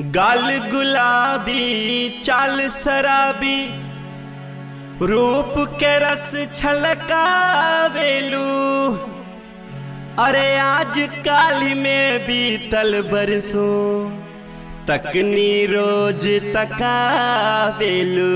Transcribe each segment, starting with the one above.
गाल गुलाबी चाल शराबी रूप के रस छलकावेलू। अरे आज काल में बीतल बरसों तकनी रोज तकावेलू।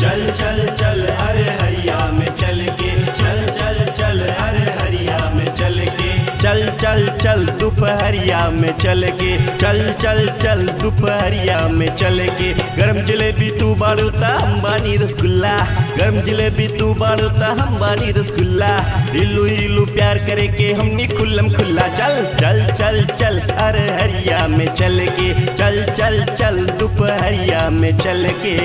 चल चल चल अरे हरिया में चल के, चल चल चल अरे हरिया में चल के, चल चल चल दोपहरिया में चल के, चल चल चल दोपहरिया में चल के। गरम जलेबी तू बारूता हम बानी रसगुल्ला, गरम जलेबी तू बारूता हम बानी रसगुल्ला। इलू इलू प्यार करे के हमनी खुल्लम खुल्ला। चल चल चल चल अरे हरिया में चल के, चल चल चल दोपहरिया में चल के।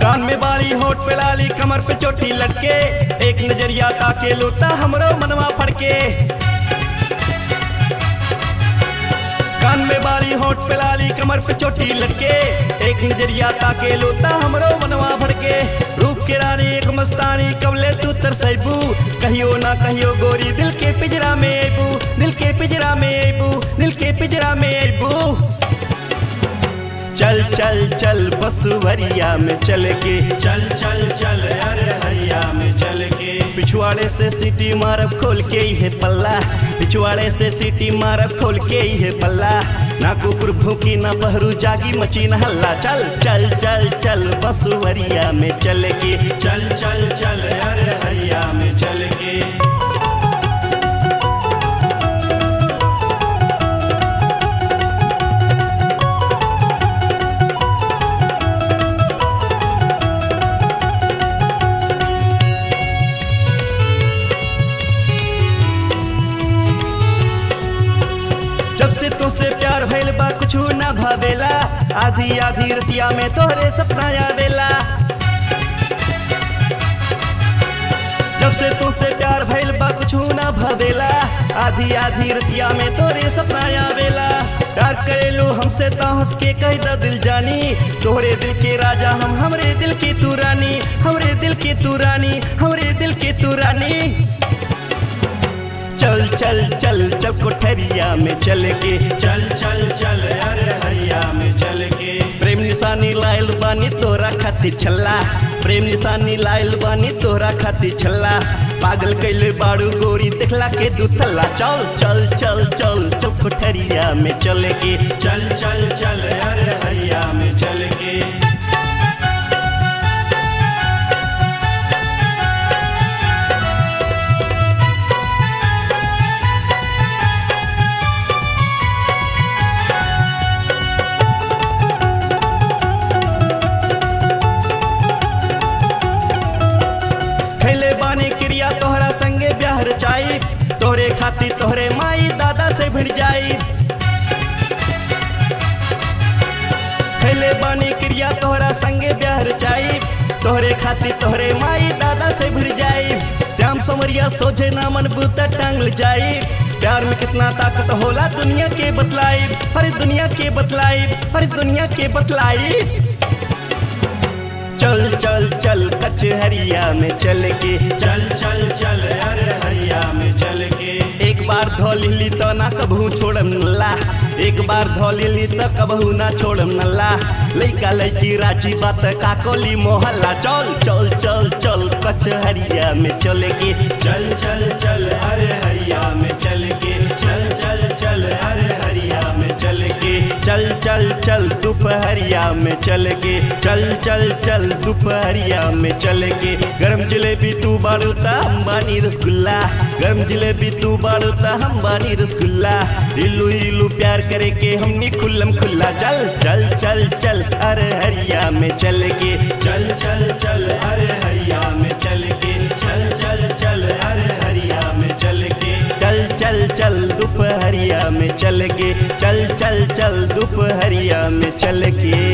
कान में बाली होठ पे लाली कमर पे चोटी लटके, एक नजरिया ताके लोटा हमरो मनवा फड़के। कान में बाली होठ पे लाली कमर पे चोटी लटके, एक नजरिया ताके लोटा हमरो मनवा फड़के। रूप के रानी एक मस्तानी कबले तू तरसैबू, कहियो ना कहियो गोरी दिल के पिंजरा में आइबू, दिल के पिंजरा में आइबू, दिल के पिंजरा में आइबू। चल चल चल बसुवरिया में चल के, चल चल चल अरे हरिया में चल के। पिछवाड़े से सीटी मारब खोल के ही पल्ला, पिछवाड़े से सीटी मारब खोल के ही पल्ला। ना कुकुर भूखी ना बहरू जागी मची न हल्ला। चल चल चल चल बसुवरिया में चल के, चल चल चल अरे हरिया में चल के। जब से तुझसे प्यार भइल बा कुछ ना भावेला, आधी आधी रतिया में तोहरे सपना आवेला। जब से तुझसे प्यार भइल बा कुछ ना भावेला, आधी आधी रतिया में तोहरे सपना आवेला। प्यार करेलू हमसे तो हंस के कह द दिल जानी, तोहरे दिल के राजा हम हमरे दिल की तू रानी, हमरे दिल की तू रानी, हमरे दिल की तू रानी। चल चल चल चल कोठरिया में चल के, चल चल चल अरे हरिया में चल के। प्रेम निशानी लाइल बानी तोरा खातिर छल्ला, प्रेम निशानी लाइल बानी तोरा खातिर छल्ला। पागल कैले बाड़ू गोरी देखला के दूथल्ला। चल चल चल चल चल कोठरिया में चल के, चल चल चल अरे हरिया में चल के। खैले बानी क्रिया तोहरा संगे ब्याह रचाई, तोहरे खातिर तोहरे माई दादा से भिड़ जाई। खैले बानी क्रिया तोहरा संगे ब्याह रचाई, तोहरे खातिर तोहरे माई दादा से भिड़ जाई। श्याम समरिया सोझे ना मन बूता टांगल जाई, प्यार में कितना ताकत होला दुनिया के बतलाई, हर दुनिया के बतलाई, हर दुनिया के बतलाई। चल चल चल कचहरिया में चल के, चल चल चल अरे हरिया में चल के। एक बार धो ली तो ना कबहू छोड़म नल्ला, एक बार धो ली तो कबहू ना छोड़म नल्ला। लइका लइकी राजी बात काकोली मोहल्ला। चल चल चल चल कचहरिया में चल के, चल चल चल अरे हरिया में चल के, चल चल चल अरे हरिया में चल के। चल चल चल दोपहरिया में चल के, चल चल चल दोपहरिया में चल के। गरम जलेबी तू बारूता हम बानी रसगुल्ला, गरम जलेबी तू बारूता हम बानी रसगुल्ला। इलू इलू प्यार करे के हमनी खुल्लम खुल्ला। चल चल चल चल अरे हरिया में चल के, चल चल चल अरे हरिया में चल के, चल चल चल में चल के। चल चल चल दोपहरिया में चल के।